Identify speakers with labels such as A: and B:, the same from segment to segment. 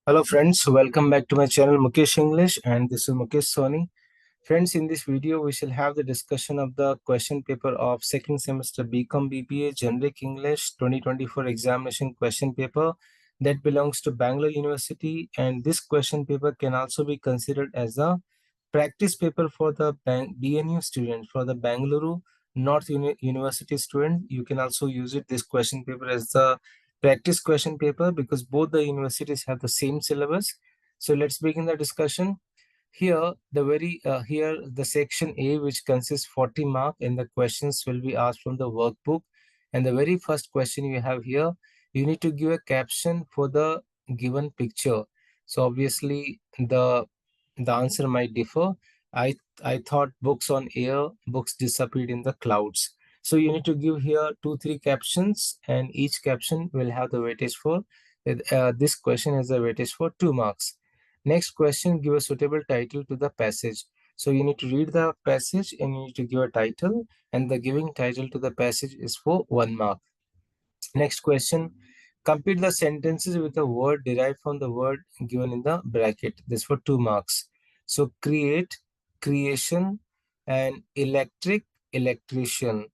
A: Hello friends, welcome back to my channel Mukesh English, and this is Mukesh Soni. Friends, in this video we shall have the discussion of the question paper of second semester BCom BBA Generic English 2024 examination question paper that belongs to Bangalore University, and this question paper can also be considered as a practice paper for the BNU student, for the Bangalore North University student. You can also use it, this question paper, as the practice question paper because both the universities have the same syllabus. So let's begin the discussion. Here the section A, which consists 40 mark, and the questions will be asked from the workbook. And the very first question you have here, you need to give a caption for the given picture. So obviously the answer might differ. I thought books on air, books disappeared in the clouds. So you need to give here 2-3 captions, and each caption will have the weightage for this question has a weightage for 2 marks. Next question, give a suitable title to the passage. So you need to read the passage and you need to give a title, and the giving title to the passage is for 1 mark. Next question, complete the sentences with a word derived from the word given in the bracket. This for 2 marks. So create, creation, and electric, electrician.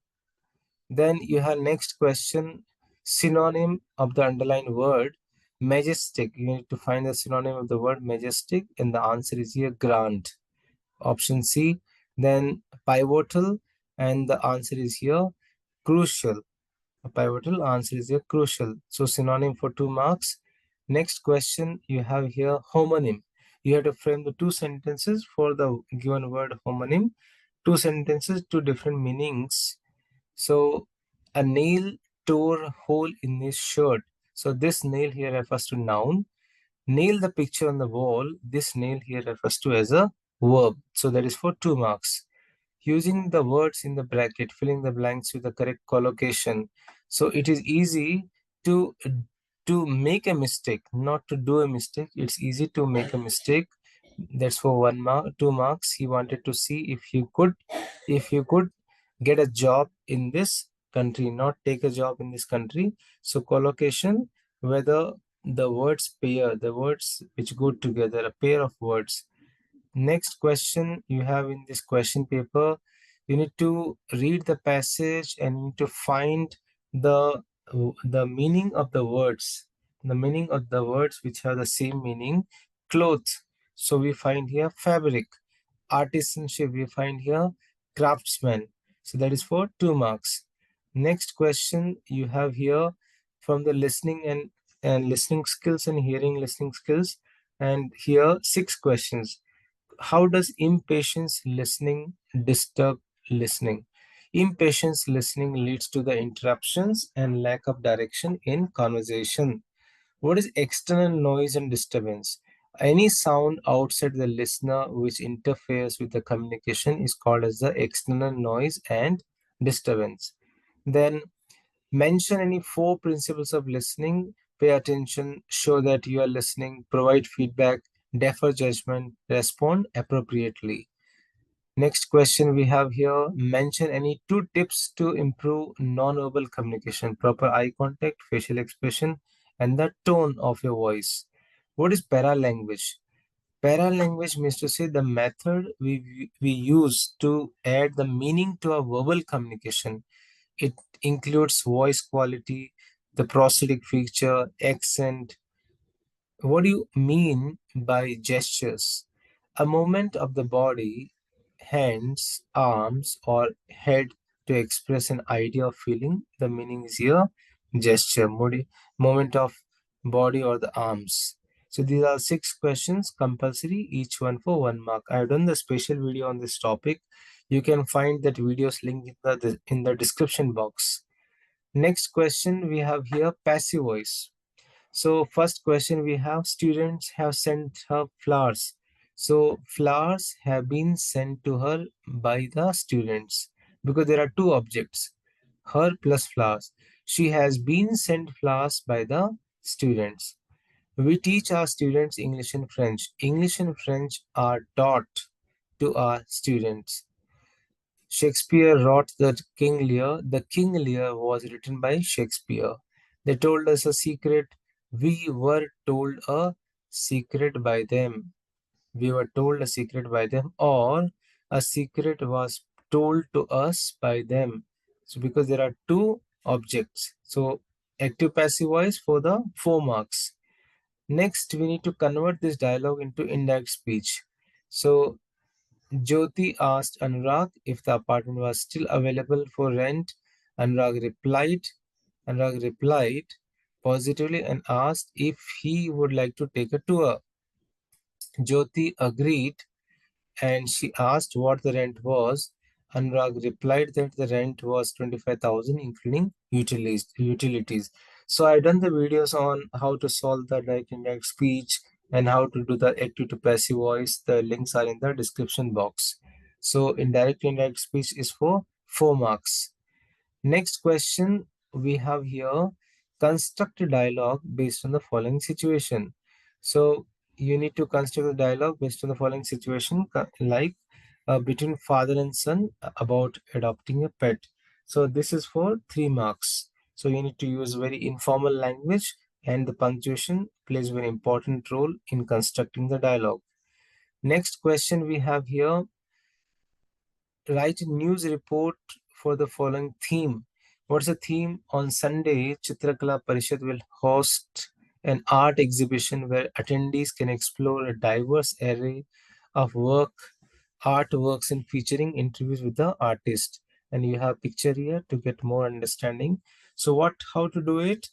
A: Then you have next question, synonym of the underlined word majestic. You need to find the synonym of the word majestic, and the answer is here grand. Option C. Then pivotal, and the answer is here crucial. A pivotal answer is here crucial. So synonym for 2 marks. Next question you have here homonym. You have to frame the 2 sentences for the given word homonym. 2 sentences, 2 different meanings. So a nail tore a hole in his shirt. So this nail here refers to noun. Nail the picture on the wall. This nail here refers to as a verb. So that is for 2 marks. Using the words in the bracket, filling the blanks with the correct collocation. So it is easy to make a mistake, not to do a mistake. It's easy to make a mistake. That's for 1 mark. 2 marks. He wanted to see if you could get a job in this country, not take a job in this country. So collocation, whether the words pair, the words which go together, a pair of words. Next question you have in this question paper, you need to read the passage and you need to find the meaning of the words, which have the same meaning. Clothes, so we find here fabric. Artisanship, we find here craftsman. So that is for 2 marks. Next question you have here from the listening and listening skills and hearing listening skills, and here 6 questions. How does impatience listening disturb listening? Impatience listening leads to the interruptions and lack of direction in conversation. What is external noise and disturbance? Any sound outside the listener which interferes with the communication is called as the external noise and disturbance. Then mention any 4 principles of listening. Pay attention, show that you are listening, provide feedback, defer judgment, respond appropriately. Next question we have here, mention any 2 tips to improve non-verbal communication: proper eye contact, facial expression, and the tone of your voice. What is paralanguage? Paralanguage means to say the method we use to add the meaning to a verbal communication. It includes voice quality, the prosodic feature, accent. What do you mean by gestures? A movement of the body, hands, arms, or head to express an idea or feeling. The meaning is here gesture, movement of body or the arms. So these are 6 questions, compulsory, each one for 1 mark. I have done the special video on this topic. You can find that video's link in the description box. Next question we have here, passive voice. So first question we have, students have sent her flowers. So flowers have been sent to her by the students because there are 2 objects, her plus flowers. She has been sent flowers by the students. We teach our students English and French. English and French are taught to our students. Shakespeare wrote the King Lear. The King Lear was written by Shakespeare. They told us a secret. We were told a secret by them. We were told a secret by them, or a secret was told to us by them. So because there are two objects, so active passive voice for the 4 marks. Next, we need to convert this dialogue into indirect speech. So Jyoti asked Anurag if the apartment was still available for rent. Anurag replied, Anurag replied positively and asked if he would like to take a tour. Jyoti agreed and she asked what the rent was. Anurag replied that the rent was 25,000 including utilities. So I've done the videos on how to solve the direct indirect speech and how to do the active to passive voice. The links are in the description box. So indirect indirect speech is for 4 marks. Next question we have here, construct a dialogue based on the following situation. So you need to construct a dialogue based on the following situation, like between father and son about adopting a pet. So this is for 3 marks. So you need to use very informal language, and the punctuation plays a very important role in constructing the dialogue. Next question we have here, write a news report for the following theme. What's the theme? On Sunday, Chitrakala Parishad will host an art exhibition where attendees can explore a diverse array of artworks and featuring interviews with the artist. And you have picture here to get more understanding. So how to do it?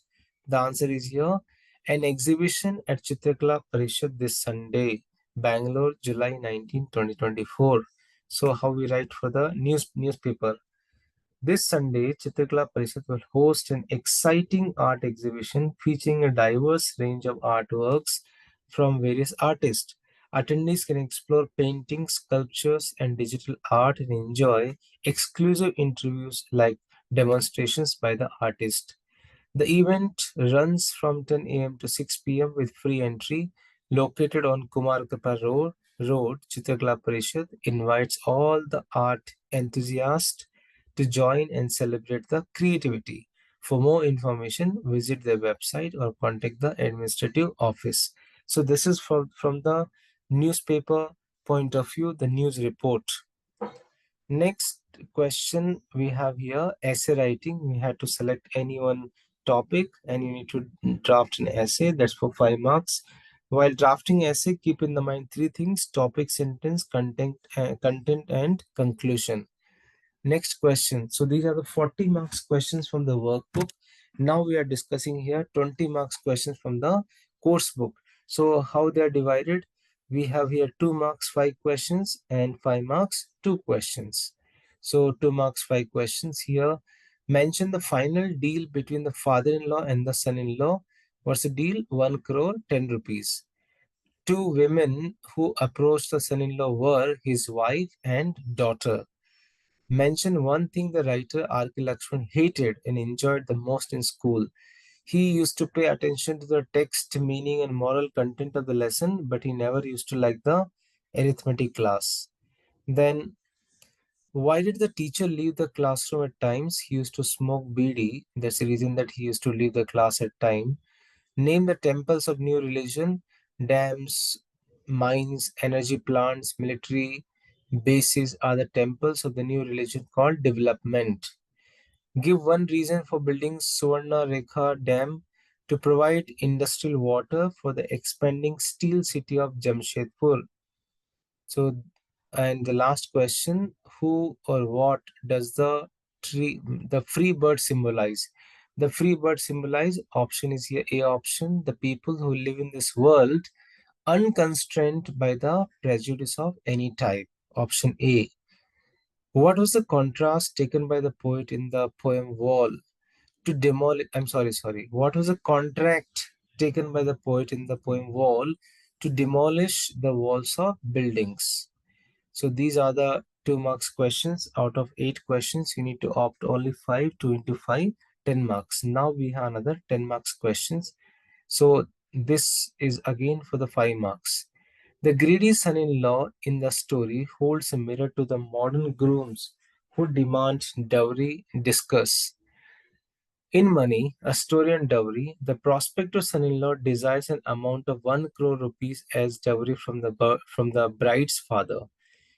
A: The answer is here. An exhibition at Chitrakala Parishad this Sunday, Bangalore, July 19, 2024. So how we write for the newspaper. This Sunday, Chitrakala Parishad will host an exciting art exhibition featuring a diverse range of artworks from various artists. Attendees can explore paintings, sculptures, and digital art and enjoy exclusive interviews like demonstrations by the artist. The event runs from 10 a.m. to 6 p.m. with free entry. Located on Kumarkapa Road, Chitrakala Parishad invites all the art enthusiasts to join and celebrate the creativity. For more information, visit their website or contact the administrative office. So this is from the newspaper point of view, the news report. Next question we have here, essay writing. We have to select any one topic and you need to draft an essay. That's for 5 marks. While drafting essay, keep in the mind 3 things: topic, sentence, content and conclusion. Next question. So these are the 40 marks questions from the workbook. Now we are discussing here 20 marks questions from the course book. So how they are divided? We have here 2 marks 5 questions and 5 marks 2 questions. So 2 marks 5 questions here. Mention the final deal between the father-in-law and the son-in-law. What's the deal? 1 crore 10 rupees. 2 women who approached the son-in-law were his wife and daughter. Mention one thing the writer R.K Lakshman hated and enjoyed the most in school. He used to pay attention to the text, meaning, and moral content of the lesson, but he never used to like the arithmetic class. Then, why did the teacher leave the classroom at times? He used to smoke bidi. That's the reason that he used to leave the class at time. Name the temples of new religion: dams, mines, energy plants, military bases are the temples of the new religion called development. Give one reason for building Suvarna Rekha Dam: to provide industrial water for the expanding steel city of Jamshedpur. So, and the last question, who or what does the free bird symbolize? The free bird symbolize, option is here A option, the people who live in this world unconstrained by the prejudice of any type. Option A. What was the contrast taken by the poet in the poem Wall to demolish? I'm sorry. What was the contract taken by the poet in the poem Wall to demolish the walls of buildings? So these are the 2 marks questions. Out of 8 questions, you need to opt only 5, 2 into 5, 10 marks. Now we have another 10 marks questions. So this is again for the 5 marks. The greedy son-in-law in the story holds a mirror to the modern grooms who demand dowry. Discuss. In Money, a story on dowry, the prospective son-in-law desires an amount of 1 crore rupees as dowry from the bride's father.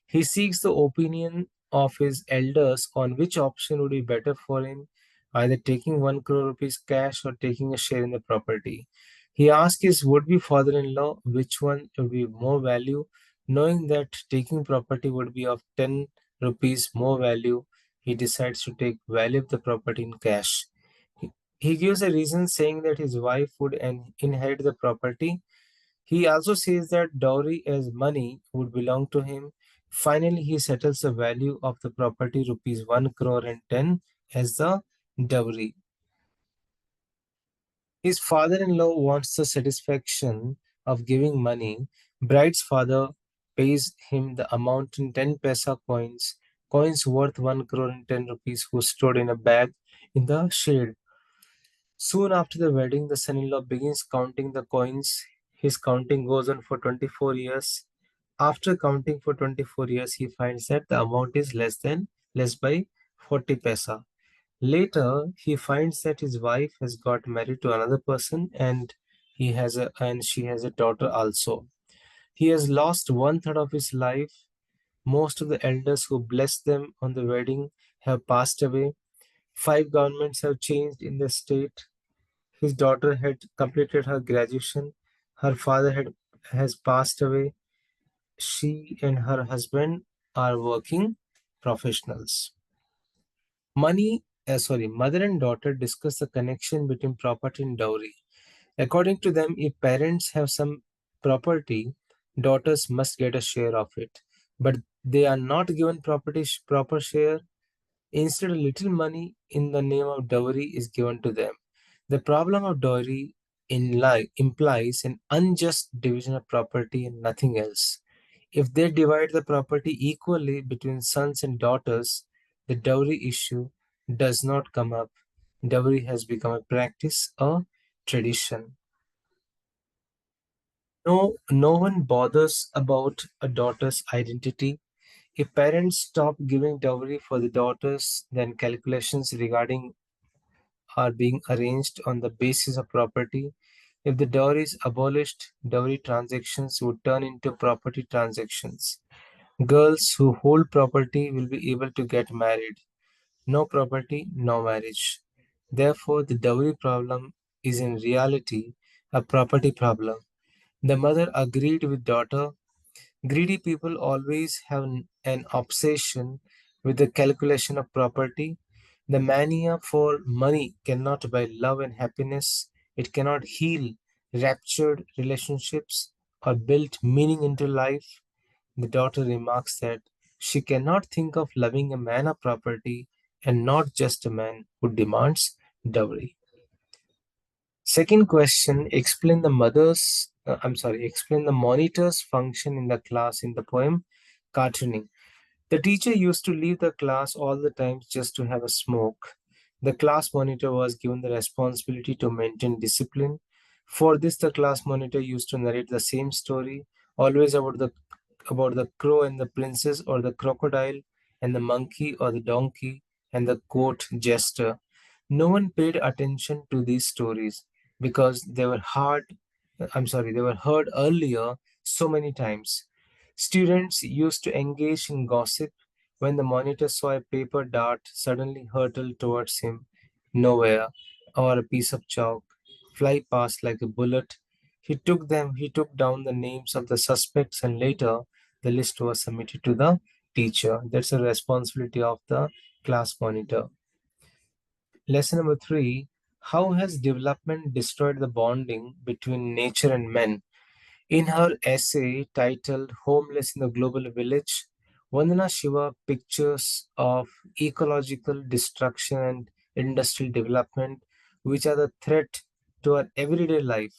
A: He seeks the opinion of his elders on which option would be better for him, either taking 1 crore rupees cash or taking a share in the property. He asks his would-be father-in-law which one would be more value, knowing that taking property would be of 10 rupees more value. He decides to take value of the property in cash. He he gives a reason saying that his wife would inherit the property. He also says that dowry as money would belong to him. Finally, he settles the value of the property rupees 1 crore and 10 as the dowry. His father-in-law wants the satisfaction of giving money. Bride's father pays him the amount in 10 paisa coins, coins worth 1 crore and 10 rupees, who stored in a bag in the shade. Soon after the wedding, the son-in-law begins counting the coins. His counting goes on for 24 years. After counting for 24 years, he finds that the amount is less by 40 paisa. Later, he finds that his wife has got married to another person and she has a daughter also. He has lost one third of his life. Most of the elders who blessed them on the wedding have passed away. 5 governments have changed in the state. His daughter had completed her graduation. Her father has passed away. She and her husband are working professionals. Mother and daughter discuss the connection between property and dowry. According to them, if parents have some property, daughters must get a share of it. But they are not given proper share. Instead, a little money in the name of dowry is given to them. The problem of dowry implies an unjust division of property and nothing else. If they divide the property equally between sons and daughters, the dowry issue does not come up. Dowry has become a practice, a tradition. No one bothers about a daughter's identity. If parents stop giving dowry for the daughters, then calculations regarding are being arranged on the basis of property. If the dowry is abolished, dowry transactions would turn into property transactions. Girls who hold property will be able to get married. No property, no marriage. Therefore, the dowry problem is in reality a property problem. The mother agreed with daughter. Greedy people always have an obsession with the calculation of property. The mania for money cannot buy love and happiness. It cannot heal ruptured relationships or build meaning into life. The daughter remarks that she cannot think of loving a man of property and not just a man who demands dowry. Second question, explain the monitor's function in the class in the poem Cartooning. The teacher used to leave the class all the time just to have a smoke. The class monitor was given the responsibility to maintain discipline. For this, the class monitor used to narrate the same story, always about the crow and the princess, or the crocodile and the monkey, or the donkey and the court jester. No one paid attention to these stories because they were heard earlier so many times. Students used to engage in gossip when the monitor saw a paper dart suddenly hurtle towards him nowhere, or a piece of chalk fly past like a bullet. He took down the names of the suspects, and later the list was submitted to the teacher. That's a responsibility of the class monitor. Lesson number 3, how has development destroyed the bonding between nature and men? In her essay titled Homeless in the Global Village, Vandana Shiva pictures of ecological destruction and industrial development, which are the threat to our everyday life.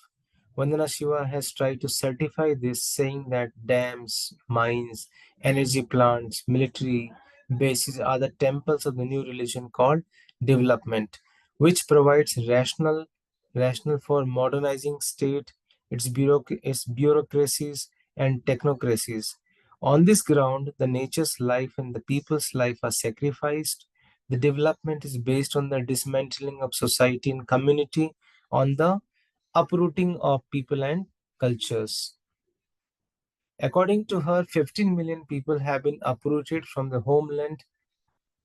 A: Vandana Shiva has tried to certify this, saying that dams, mines, energy plants, military bases are the temples of the new religion called development, which provides rational for modernizing state, its bureaucracies and technocracies. On this ground, the nature's life and the people's life are sacrificed. The development is based on the dismantling of society and community, on the uprooting of people and cultures. According to her, 15 million people have been uprooted from the homeland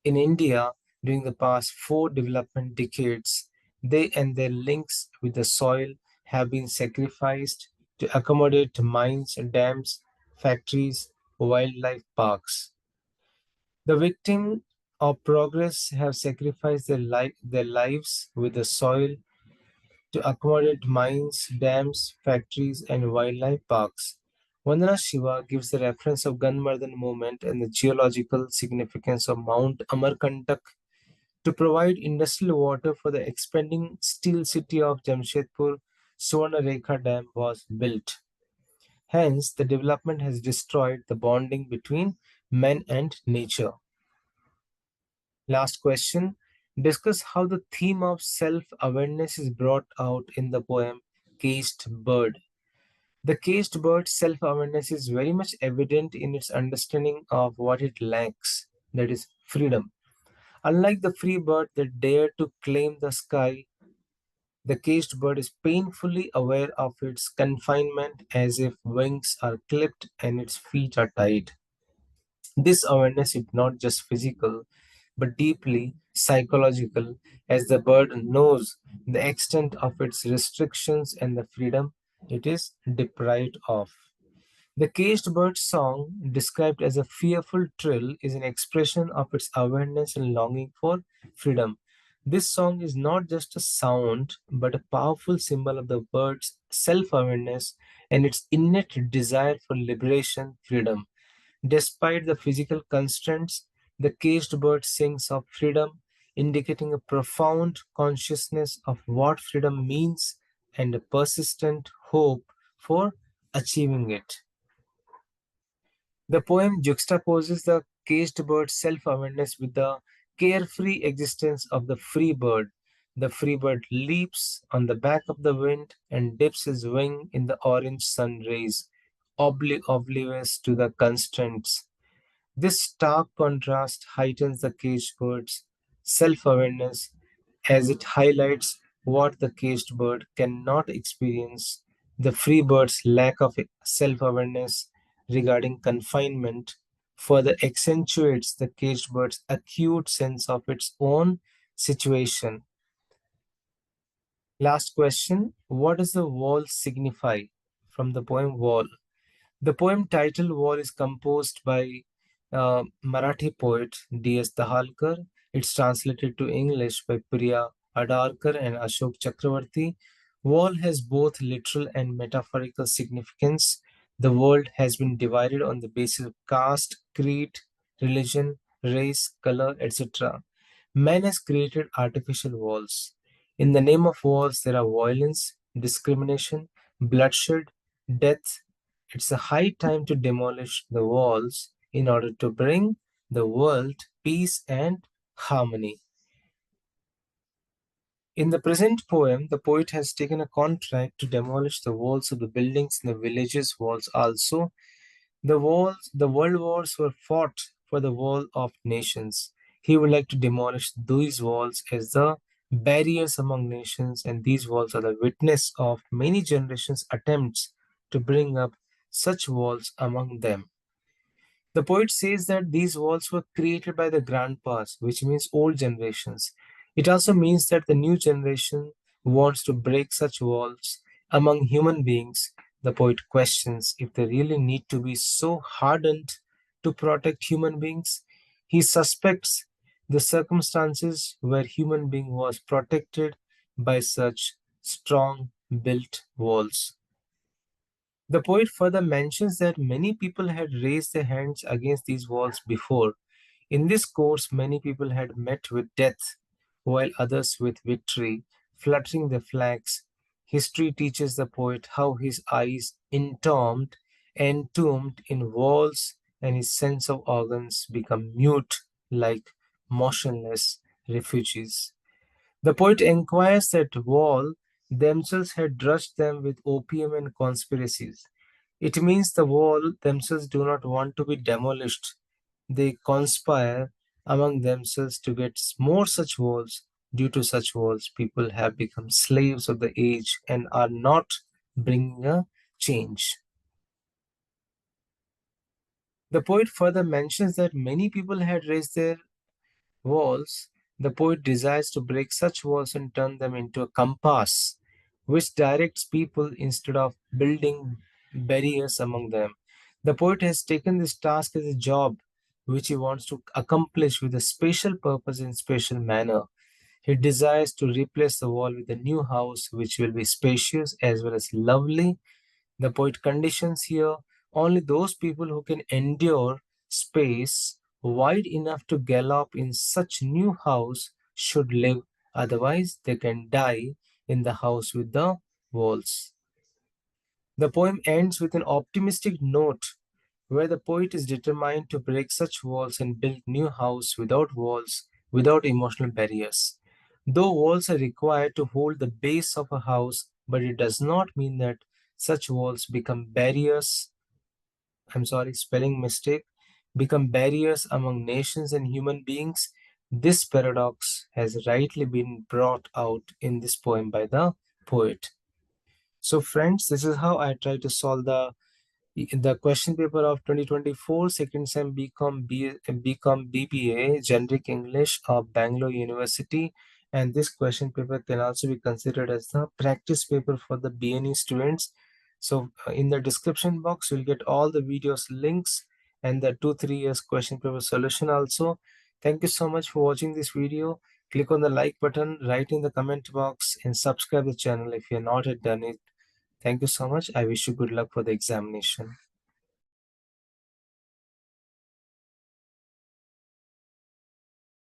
A: in India during the past 4 development decades. They and their links with the soil have been sacrificed to accommodate mines, dams, factories, wildlife parks. The victims of progress have sacrificed their lives with the soil to accommodate mines, dams, factories, and wildlife parks. Vandana Shiva gives the reference of Gunmardhan movement and the geological significance of Mount Amarkantak to provide industrial water for the expanding steel city of Jamshedpur. Suvarnarekha Dam was built. Hence, the development has destroyed the bonding between man and nature. Last question. Discuss how the theme of self-awareness is brought out in the poem Caged Bird. The caged bird's self-awareness is very much evident in its understanding of what it lacks, that is, freedom. Unlike the free bird that dared to claim the sky, the caged bird is painfully aware of its confinement, as if wings are clipped and its feet are tied. This awareness is not just physical, but deeply psychological, as the bird knows the extent of its restrictions and the freedom it is deprived of. The caged bird's song, described as a fearful trill, is an expression of its awareness and longing for freedom. This song is not just a sound, but a powerful symbol of the bird's self awareness and its innate desire for liberation, freedom. Despite the physical constraints, the caged bird sings of freedom, indicating a profound consciousness of what freedom means and a persistent hope for achieving it. The poem juxtaposes the caged bird's self-awareness with the carefree existence of the free bird. The free bird leaps on the back of the wind and dips his wing in the orange sun rays, oblivious to the constraints. This stark contrast heightens the caged bird's self-awareness, as it highlights what the caged bird cannot experience. The free bird's lack of self-awareness regarding confinement further accentuates the caged bird's acute sense of its own situation. Last question. What does the wall signify? From the poem Wall. The poem titled Wall is composed by Marathi poet D.S Dadhakar. It's translated to English by Priya Adarkar and Ashok Chakravarti. Wall has both literal and metaphorical significance. The world has been divided on the basis of caste, creed, religion, race, color, etc. Man has created artificial walls. In the name of walls, there are violence, discrimination, bloodshed, death. It's a high time to demolish the walls in order to bring the world peace and harmony. In the present poem, the poet has taken a contract to demolish the walls of the buildings in the village's walls also. The world wars were fought for the wall of nations. He would like to demolish these walls as the barriers among nations, and these walls are the witness of many generations' attempts to bring up such walls among them. The poet says that these walls were created by the grandpas, which means old generations. It also means that the new generation wants to break such walls among human beings. The poet questions if they really need to be so hardened to protect human beings. He suspects the circumstances where human being was protected by such strong built walls. The poet further mentions that many people had raised their hands against these walls before. In this course, many people had met with death, while others with victory, fluttering their flags. History teaches the poet how his eyes entombed in walls, and his sense of organs become mute like motionless refugees. The poet inquires that wall themselves had drudged them with opium and conspiracies. It means the wall themselves do not want to be demolished. They conspire among themselves to get more such walls. Due to such walls, people have become slaves of the age and are not bringing a change. The poet further mentions that many people had raised their walls. The poet desires to break such walls and turn them into a compass which directs people instead of building barriers among them. The poet has taken this task as a job which he wants to accomplish with a special purpose in special manner. He desires to replace the wall with a new house which will be spacious as well as lovely. The poet conditions here only those people who can endure space wide enough to gallop in such new house should live, otherwise they can die in the house with the walls. The poem ends with an optimistic note where the poet is determined to break such walls and build new house without walls, without emotional barriers. Though walls are required to hold the base of a house, but it does not mean that such walls become barriers. I'm sorry, spelling mistake. Become barriers among nations and human beings. This paradox has rightly been brought out in this poem by the poet. So, friends, this is how I try to solve the question paper of 2024 second sem BCom BBA Generic English of Bangalore University, and this question paper can also be considered as the practice paper for the BNE students. So in the description box you'll get all the videos links and the 2-3 years question paper solution also. Thank you so much for watching this video. Click on the like button, write in the comment box, and subscribe the channel if you're not yet done it. Thank you so much. I wish you good luck for the examination.